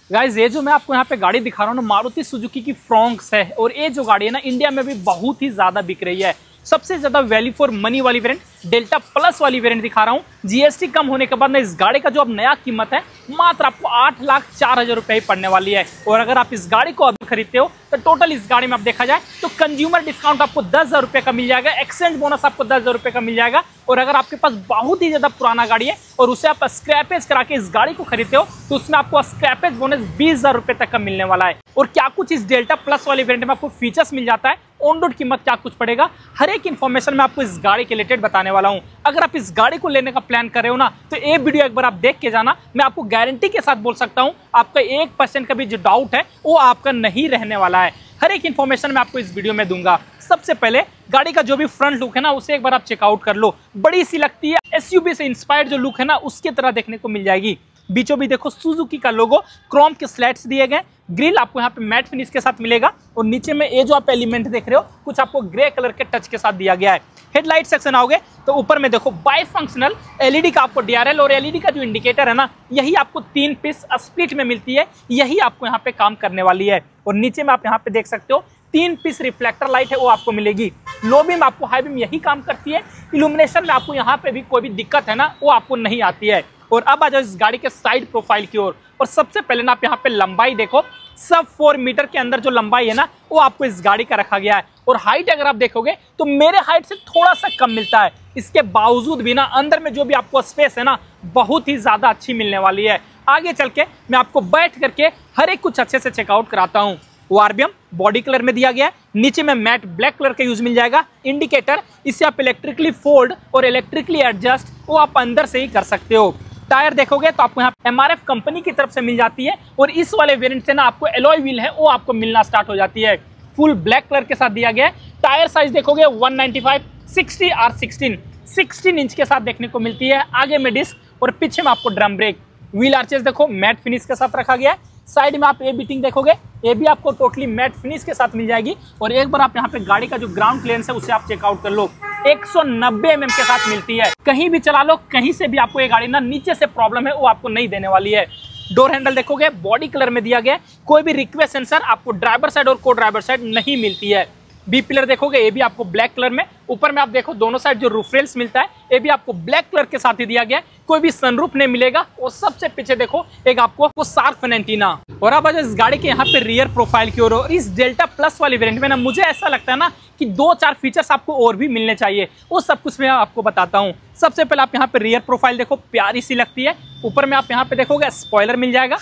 Guys ये जो मैं आपको यहाँ पे गाड़ी दिखा रहा हूँ ना, मारुति सुजुकी की फ्रॉन्क्स है। और ये जो गाड़ी है ना, इंडिया में भी बहुत ही ज्यादा बिक रही है। सबसे ज्यादा वैल्यू फॉर मनी वाली वेरिएंट, डेल्टा प्लस वाली वेरिएंट दिखा रहा हूँ। जीएसटी कम होने के बाद ना इस गाड़ी का जो अब नया कीमत है मात्र आपको 8,04,000 रुपए ही पड़ने वाली है। और अगर आप इस गाड़ी को अभी खरीदते हो तो टोटल इस गाड़ी में आप देखा जाए तो कंज्यूमर डिस्काउंट आपको 10,000 रुपए का मिल जाएगा, एक्सचेंज बोनस आपको 10,000 रुपए का मिल जाएगा। और अगर आपके पास बहुत ही ज्यादा पुराना गाड़ी है और उसे आप स्क्रैपेज करा के इस गाड़ी को खरीदते हो तो उसमें आपको स्क्रैपेज बोनस 20,000 रुपए तक का मिलने वाला है। और क्या कुछ इस डेल्टा प्लस वाली वेरिएंट में आपको फीचर्स मिल जाता है, ऑन रोड कीमत क्या कुछ पड़ेगा, हर एक इन्फॉर्मेशन मैं आपको इस गाड़ी के रिलेटेड बताने वाला हूं। अगर आप इस गाड़ी को लेने का प्लान कर रहे हो ना तो ये वीडियो एक बार आप देख के जाना। मैं आपको गारंटी के साथ बोल सकता हूं आपका 1% का भी जो डाउट है वो आपका नहीं रहने वाला है। हर एक इन्फॉर्मेशन मैं आपको इस वीडियो में दूंगा। सबसे पहले गाड़ी का जो भी फ्रंट लुक है ना उसे एक बार आप चेकआउट कर लो। बड़ी सी लगती है, एसयूवी से इंस्पायर्ड जो लुक है ना उसके तरह देखने को मिल जाएगी। बीचों बीच देखो सुजुकी का लोगो, क्रोम के स्लैट्स दिए गए, ग्रिल आपको यहाँ पे मैट फिनिश के साथ मिलेगा। और नीचे में ये जो आप एलिमेंट देख रहे हो कुछ आपको ग्रे कलर के टच के साथ दिया गया है। हेडलाइट सेक्शन आओगे तो ऊपर में देखो बाई फंक्शनल एलईडी का आपको डीआरएल और एलईडी का जो इंडिकेटर है ना यही आपको 3 पीस स्प्लिट में मिलती है, यही आपको यहाँ पे काम करने वाली है। और नीचे में आप यहाँ पे देख सकते हो 3 पीस रिफ्लेक्टर लाइट है वो आपको मिलेगी। लो बीम आपको हाई बीम यही काम करती है। इल्यूमिनेशन में आपको यहाँ पे भी कोई भी दिक्कत है ना वो आपको नहीं आती है। और अब आ जाओ इस गाड़ी के साइड प्रोफाइल की ओर। और सबसे पहले ना आप यहाँ पे लंबाई देखो, सब 4 मीटर के अंदर जो लंबाई है ना वो आपको इस गाड़ी का रखा गया है। और हाइट अगर आप देखोगे तो मेरे हाइट से थोड़ा सा कम मिलता है। इसके बावजूद भी ना अंदर में जो भी आपको स्पेस है ना बहुत ही ज्यादा अच्छी मिलने वाली है। आगे चल के मैं आपको बैठ करके हर एक कुछ अच्छे से चेकआउट कराता हूँ। आरबीएम बॉडी कलर में दिया गया है, नीचे में मैट ब्लैक कलर का यूज मिल जाएगा। इंडिकेटर इसे आप इलेक्ट्रिकली फोल्ड और इलेक्ट्रिकली एडजस्ट वो आप अंदर से ही कर सकते हो। टायर देखोगे तो आपको यहाँ एमआरएफ कंपनी की तरफ से मिल जाती है। और इस वाले वेरिएंट से ना आपको एलॉय व्हील है वो आपको मिलना स्टार्ट हो जाती है। फुल ब्लैक कलर के साथ दिया गया है। टायर साइज देखोगे 195 60 R16 16 इंच के साथ देखने को मिलती है। आगे में डिस्क और पीछे में आपको ड्रम ब्रेक। व्हील आर्चेस देखो मैट फिनिश के साथ रखा गया है। साइड में आप ये बीटिंग देखोगे ये भी आपको टोटली मैट फिनिश के साथ मिल जाएगी। और एक बार आप यहाँ पे गाड़ी का जो ग्राउंड क्लियरेंस है उसे आप चेकआउट कर लो, 190 mm के साथ मिलती है। कहीं भी चला लो, कहीं से भी आपको ये गाड़ी ना नीचे से प्रॉब्लम है वो आपको नहीं देने वाली है। डोर हैंडल देखोगे बॉडी कलर में दिया गया है। कोई भी रिक्वेस्ट सेंसर आपको ड्राइवर साइड और को ड्राइवर साइड नहीं मिलती है। बी पिलर देखोगे ये भी आपको ब्लैक कलर में। ऊपर में आप देखो दोनों साइड जो रूफ रेल्स मिलता है ये भी आपको ब्लैक कलर के साथ ही दिया गया है। कोई भी सनरूफ नहीं मिलेगा। और सबसे पीछे देखो एक आपको शार्प एंटीना। और अब इस गाड़ी के यहाँ पे रियर प्रोफाइल की ओर। इस डेल्टा प्लस वाली वेरिएंट में ना मुझे ऐसा लगता है ना कि 2-4 फीचर्स आपको और भी मिलने चाहिए, वो सब कुछ मैं आपको बताता हूँ। सबसे पहले आप यहाँ पे रियर प्रोफाइल देखो, प्यारी सी लगती है। ऊपर में आप यहाँ पे देखोगे स्पॉइलर मिल जाएगा।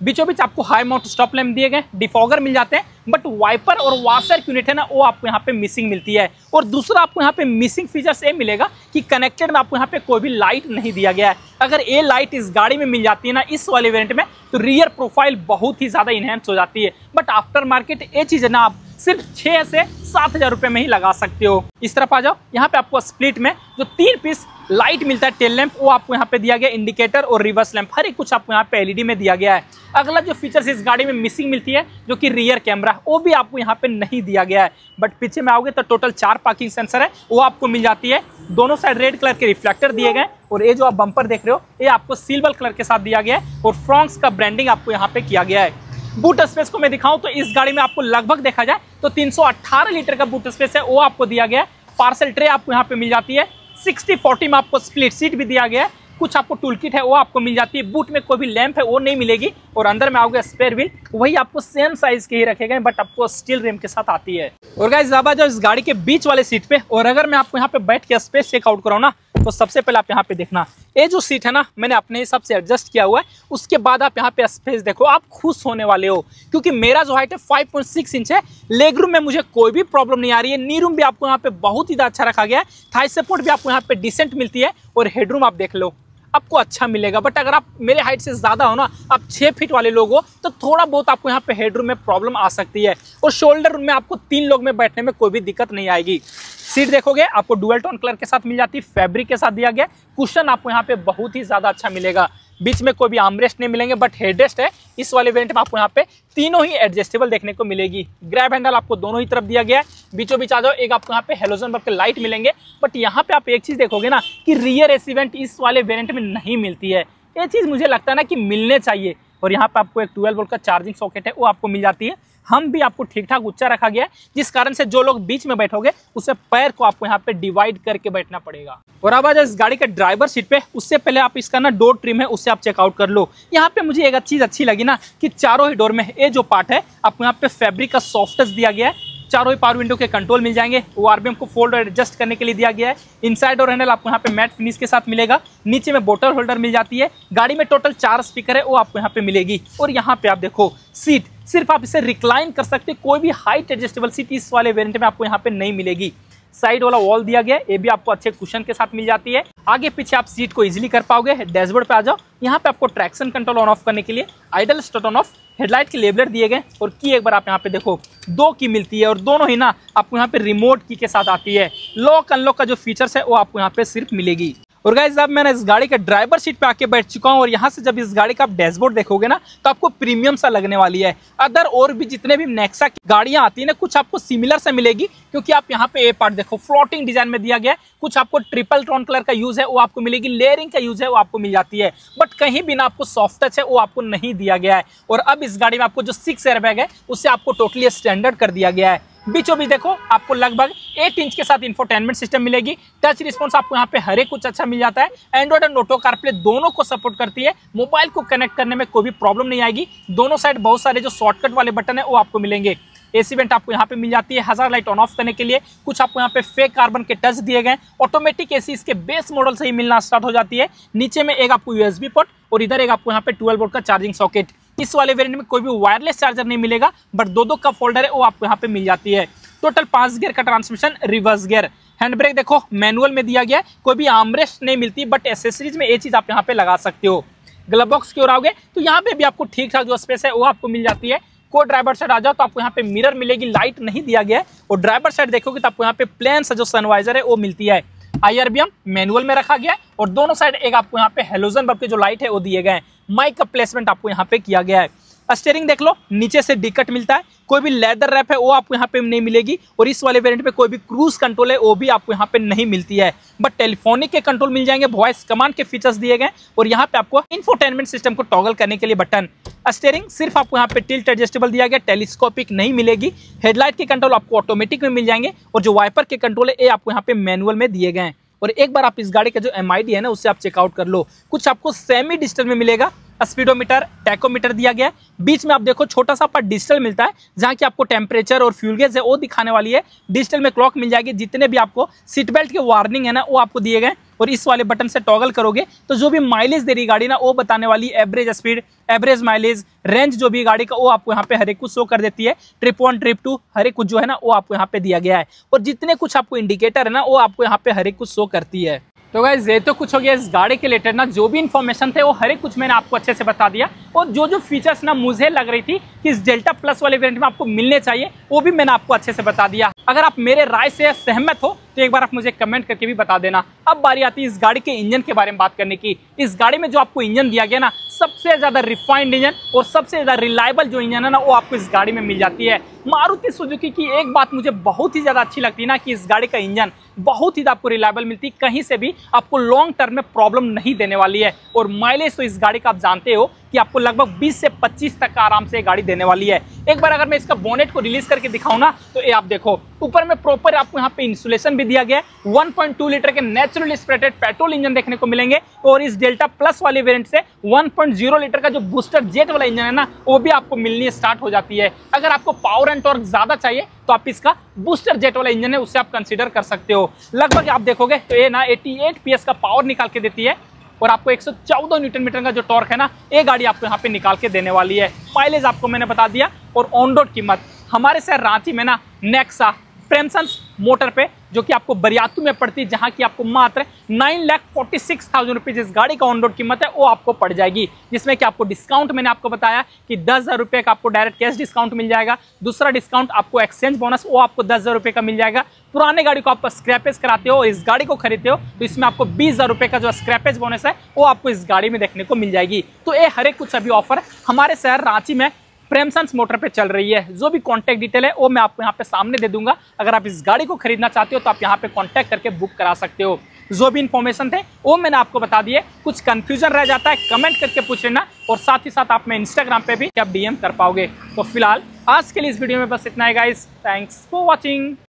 बीचों बीच आपको हाई माउंट स्टॉप लैंप दिए गए, डिफॉगर मिल जाते हैं। बट वाइपर और वॉशर यूनिट है ना वो आपको यहाँ पे मिसिंग मिलती है। और दूसरा आपको यहाँ पे मिसिंग फीचर्स ये मिलेगा कि कनेक्टेड में आपको यहाँ पे कोई भी लाइट नहीं दिया गया है। अगर ये लाइट इस गाड़ी में मिल जाती है ना इस वाले वेरिएंट में तो रियर प्रोफाइल बहुत ही ज्यादा इनहेंस हो जाती है। बट आफ्टर मार्केट ये चीज है ना आप सिर्फ 6 से 7,000 रुपए में ही लगा सकते हो। इस तरफ आ जाओ, यहाँ पे आपको स्प्लिट में जो 3 पीस लाइट मिलता है टेल लैंप वो आपको यहाँ पे दिया गया। इंडिकेटर और रिवर्स लैंप हर एक कुछ आपको यहाँ पे एलईडी में दिया गया है। अगला जो फीचर्स इस गाड़ी में मिसिंग मिलती है जो कि रियर कैमरा वो भी आपको यहाँ पे नहीं दिया गया है। बट पीछे में आओगे तो टोटल 4 पार्किंग सेंसर है वो आपको मिल जाती है। दोनों साइड रेड कलर के रिफ्लेक्टर दिए गए। और ये जो आप बम्पर देख रहे हो ये आपको सिल्वर कलर के साथ दिया गया है। और फ्रॉन्क्स का ब्रांडिंग आपको यहाँ पे किया गया है। बूट स्पेस को मैं दिखाऊं तो इस गाड़ी में आपको लगभग देखा जाए तो 318 लीटर का बूट स्पेस है वो आपको दिया गया है। पार्सल ट्रे आपको यहाँ पे मिल जाती है। 60-40 में आपको स्प्लिट सीट भी दिया गया है। कुछ आपको टूल किट है वो आपको मिल जाती है। बूट में कोई भी लैंप है वो नहीं मिलेगी। और अंदर में आओगे स्पेयर व्हील वही आपको सेम साइज के ही रखे गए बट आपको स्टील रिम के साथ आती है। और गाइस अब जो इस गाड़ी के बीच वाले सीट पे, और अगर मैं आपको यहाँ पे बैठ के स्पेस चेकआउट कराऊं ना तो सबसे पहले आप यहाँ पे देखना ये जो सीट है ना मैंने अपने हिसाब से एडजस्ट किया हुआ है। उसके बाद आप यहाँ पे स्पेस देखो, आप खुश होने वाले हो क्योंकि मेरा जो हाइट है 5.6 इंच है। लेग रूम में मुझे कोई भी प्रॉब्लम नहीं आ रही है। नी रूम भी आपको यहाँ पे बहुत ही अच्छा रखा गया है। थाई सपोर्ट भी आपको यहाँ पे डिसेंट मिलती है। और हेडरूम आप देख लो आपको अच्छा मिलेगा। बट अगर आप मेरे हाइट से ज़्यादा हो ना, आप 6 फीट वाले लोग हो तो थोड़ा बहुत आपको यहाँ पे हेडरूम में प्रॉब्लम आ सकती है। और शोल्डर रूम में आपको 3 लोग में बैठने में कोई भी दिक्कत नहीं आएगी। सीट देखोगे आपको डुअल टोन कलर के साथ मिल जाती है। फैब्रिक के साथ दिया गया। कुशन आपको यहाँ पे बहुत ही ज़्यादा अच्छा मिलेगा। बीच में कोई भी आर्मरेस्ट नहीं मिलेंगे बट हेडरेस्ट है। इस वाले वेरिएंट में आपको यहाँ पे तीनों ही एडजस्टेबल देखने को मिलेगी। ग्रैब हैंडल आपको दोनों ही तरफ दिया गया है। बीचों बीच आ जाओ, एक आपको यहाँ पे हेलोजन बल्ब के लाइट मिलेंगे। बट यहाँ पे आप एक चीज देखोगे ना कि रियर एसी वेंट इस वाले वेरिएंट में नहीं मिलती है। ये चीज मुझे लगता है ना कि मिलने चाहिए। और यहाँ पे आपको एक 12 वोल्ट का चार्जिंग सॉकेट है वो आपको मिल जाती है। हम भी आपको ठीक ठाक ऊंचा रखा गया है, जिस कारण से जो लोग बीच में बैठोगे उसे पैर को आपको यहाँ पे डिवाइड करके बैठना पड़ेगा। और अब आ जाओ इस गाड़ी के ड्राइवर सीट पे, उससे पहले आप इसका ना डोर ट्रिम है उससे आप चेकआउट कर लो। यहाँ पे मुझे एक चीज अच्छी लगी ना कि चारों ही डोर में ये जो पार्ट है आपको यहाँ पे फैब्रिक का सॉफ्ट टच दिया गया है। चारों ही पावर विंडो के कंट्रोल मिल जाएंगे। वो आरबीएम को फोल्ड और एडजस्ट करने के लिए दिया गया है। इनसाइड और हैंडल आपको यहाँ पे मैट फिनिश के साथ मिलेगा। नीचे में बोतल होल्डर मिल जाती है। गाड़ी में टोटल 4 स्पीकर है वो आपको यहाँ पे मिलेगी। और यहाँ पे आप देखो सीट, सिर्फ आप इसे रिक्लाइन कर सकते, कोई भी हाइट एडजस्टेबल सीट इस वाले वेरिएंट में आपको यहाँ पे नहीं मिलेगी। साइड वाला वॉल दिया गया है, ये भी आपको अच्छे कुशन के साथ मिल जाती है। आगे पीछे आप सीट को इजीली कर पाओगे। डैशबोर्ड पे आ जाओ, यहाँ पे आपको ट्रैक्शन कंट्रोल ऑन ऑफ करने के लिए idol start on off, headlight के लेबलर दिए गए और की एक बार आप यहाँ पे देखो 2 की मिलती है और दोनों ही ना आपको यहाँ पे रिमोट की के साथ आती है। लॉक अनलॉक का जो फीचर्स है वो आपको यहाँ पे सिर्फ मिलेगी। और गाइस अब मैंने इस गाड़ी के ड्राइवर सीट पे आके बैठ चुका हूँ और यहाँ से जब इस गाड़ी का आप डैशबोर्ड देखोगे ना तो आपको प्रीमियम सा लगने वाली है। अदर और भी जितने भी नेक्सा की गाड़ियां आती है ना कुछ आपको सिमिलर से मिलेगी, क्योंकि आप यहाँ पे ए पार्ट देखो फ्लोटिंग डिजाइन में दिया गया है। कुछ आपको ट्रिपल टोन कलर का यूज है वो आपको मिलेगी, लेयरिंग का यूज है वो आपको मिल जाती है, बट कहीं भी ना आपको सॉफ्ट टच है वो आपको नहीं दिया गया है। और अब इस गाड़ी में आपको जो 6 एयरबैग है उससे आपको टोटली स्टैंडर्ड कर दिया गया है। बीचों बीच देखो आपको लगभग 8 इंच के साथ इंफोटेनमेंट सिस्टम मिलेगी। टच रिस्पॉन्स आपको यहाँ पे हर एक कुछ अच्छा मिल जाता है। एंड्रॉइड और ऑटो कारप्ले दोनों को सपोर्ट करती है। मोबाइल को कनेक्ट करने में कोई भी प्रॉब्लम नहीं आएगी। दोनों साइड बहुत सारे जो शॉर्टकट वाले बटन है वो आपको मिलेंगे। एसी वेंट आपको यहाँ पे मिल जाती है। हज़ार लाइट ऑन ऑफ करने के लिए कुछ आपको यहाँ पे फेक कार्बन के टच दिए गए। ऑटोमेटिक एसी इसके बेस मॉडल से ही मिलना स्टार्ट हो जाती है। नीचे में एक आपको यूएसबी पोर्ट और इधर एक आपको यहाँ पे 12 वोल्ट का चार्जिंग सॉकेट। इस वाले वेरिएंट में कोई भी वायरलेस चार्जर नहीं मिलेगा, बट 2 कप होल्डर है वो आपको यहाँ पे मिल जाती है। टोटल 5 गियर का transmission, reverse gear. Hand brake देखो मैनुअल में दिया गया है, कोई भी आर्मरेस्ट नहीं मिलती, बट एसेसरीज में ये चीज आप यहाँ पे लगा सकते हो। ग्लव बॉक्स की ओर आओगे तो यहाँ पे भी आपको ठीक ठाक जो स्पेस है वो आपको मिल जाती है। को ड्राइवर साइड आ जाओ तो आपको यहाँ पे मिरर मिलेगी, लाइट नहीं दिया गया है। और ड्राइवर साइड देखोगे तो आपको यहाँ पे प्लेन सा जो सनवाइजर है वो मिलती है। आईआरबीएम मैनुअल में रखा गया है और दोनों साइड एक आपको यहाँ पे हेलोजन बल्ब के जो लाइट है वो दिए गए हैं। माइक का प्लेसमेंट आपको यहाँ पे किया गया है। स्टीयरिंग देख लो, नीचे से डिकट मिलता है। कोई भी लेदर रैप है वो आपको यहाँ पे नहीं मिलेगी। और इस वाले वेरिएंट पे कोई भी क्रूज कंट्रोल है वो भी आपको यहाँ पे नहीं मिलती है, बट टेलीफोनिक के कंट्रोल मिल जाएंगे। वॉइस कमांड के फीचर्स दिए गए और यहाँ पे आपको इंफोटेनमेंट सिस्टम को टॉगल करने के लिए बटन। स्टीयरिंग सिर्फ आपको यहाँ पे टिल्ट एडजस्टेबल दिया गया, टेलीस्कोपिक नहीं मिलेगी। हेडलाइट के कंट्रोल आपको ऑटोमेटिक में मिल जाएंगे और जो वाइपर के कंट्रोल है ये आपको यहाँ पे मैनुअल में दिए गए हैं। और एक बार आप इस गाड़ी का जो एमआईडी है ना उससे आप चेकआउट कर लो। कुछ आपको सेमी डिजिटल में मिलेगा। स्पीडोमीटर, टैकोमीटर दिया गया है। बीच में आप देखो छोटा सा पर डिजिटल मिलता है, जहाँ की आपको टेम्परेचर और फ्यूल गेज है वो दिखाने वाली है। डिजिटल में क्लॉक मिल जाएगी। जितने भी आपको सीट बेल्ट के वार्निंग है ना वो आपको दिए गए। और इस वाले बटन से टॉगल करोगे तो जो भी माइलेज दे रही गाड़ी ना वो बताने वाली, average speed, average mileage, range जो भी गाड़ी का वो आपको यहाँ पे हर एक कुछ शो कर देती है। ट्रिप 1, ट्रिप 2 हर एक कुछ जो है ना वो आपको यहाँ पे दिया गया है। और जितने कुछ आपको इंडिकेटर है ना वो आपको यहाँ पे हर एक कुछ शो करती है। तो गाइस ये तो कुछ हो गया इस गाड़ी के रिलेटेड ना, जो भी इन्फॉर्मेशन थे वो हर एक कुछ मैंने आपको अच्छे से बता दिया। और जो जो फीचर्स ना मुझे लग रही थी कि इस डेल्टा प्लस वाले वेरिएंट में आपको मिलने चाहिए वो भी मैंने आपको अच्छे से बता दिया। अगर आप मेरे राय से सहमत हो तो एक बार आप मुझे कमेंट करके भी बता देना। अब बारी आती है इस गाड़ी के इंजन के बारे में बात करने की। इस गाड़ी में जो आपको इंजन दिया गया ना, सबसे ज्यादा रिफाइंड इंजन और सबसे ज्यादा रिलायबल जो इंजन है ना वो आपको इस गाड़ी में मिल जाती है। मारुति सुजुकी की एक बात मुझे बहुत ही ज्यादा अच्छी लगती है ना कि इस गाड़ी का इंजन बहुत ही आपको रिलायबल मिलती है, कहीं से भी आपको लॉन्ग टर्म में प्रॉब्लम नहीं देने वाली है। और माइलेज तो इस गाड़ी का आप जानते हो कि आपको लगभग 20 से 25 तक का आराम से गाड़ी देने वाली है। एक बार अगर मैं इसका बोनेट को रिलीज करके दिखाऊं ना तो ये आप देखो ऊपर में प्रॉपर आपको यहाँ पे इंसुलेशन भी दिया गया है। 1.2 लीटर के नेचुरल एस्पिरेटेड पेट्रोल इंजन देखने को मिलेंगे। और इस डेल्टा प्लस वाले वेरिएंट से 1.0 लीटर का जो बूस्टर जेट वाला इंजन है ना वो भी आपको मिलनी स्टार्ट हो जाती है। अगर आपको पावर एंड टॉर्क ज्यादा चाहिए तो आप इसका बूस्टर जेट वाला इंजन है उससे आप कंसीडर कर सकते हो। लगभग आप देखोगे तो ये ना 88 PS का पावर निकाल के देती है और आपको 114 न्यूटन मीटर का जो टॉर्क है ना ये गाड़ी आपको यहाँ पे निकाल के देने वाली है। माइलेज आपको मैंने बता दिया। और ऑन रोड कीमत हमारे शहर रांची में ना नेक्सा प्रेमसंस मोटर पे जो कि आपको बरियातू में पड़ती है, जहां की आपको मात्र 9,46,000 रुपीज इस गाड़ी का ऑन रोड कीमत है वो आपको पड़ जाएगी। जिसमें कि आपको डिस्काउंट मैंने आपको बताया कि 10,000 रुपये का आपको डायरेक्ट कैश डिस्काउंट मिल जाएगा। दूसरा डिस्काउंट आपको एक्सचेंज बोनस वो आपको 10,000 रुपये का मिल जाएगा। पुराने गाड़ी को आप स्क्रैपेज कराते हो, इस गाड़ी को खरीदते हो तो इसमें आपको 20,000 रुपये का जो स्क्रैपेज बोनस है वो आपको इस गाड़ी में देखने को मिल जाएगी। तो ये हर एक कुछ अभी ऑफर हमारे शहर रांची में प्रेमसंस मोटर पे चल रही है। जो भी कॉन्टैक्ट डिटेल है वो मैं आपको यहाँ पे सामने दे दूंगा। अगर आप इस गाड़ी को खरीदना चाहते हो तो आप यहाँ पे कॉन्टैक्ट करके बुक करा सकते हो। जो भी इन्फॉर्मेशन थे वो मैंने आपको बता दिए। कुछ कंफ्यूजन रह जाता है कमेंट करके पूछ लेना, और साथ ही साथ आप मैं इंस्टाग्राम पे भी आप DM कर पाओगे। तो फिलहाल आज के लिए इस वीडियो में बस इतना है गाइस, थैंक्स फॉर वॉचिंग।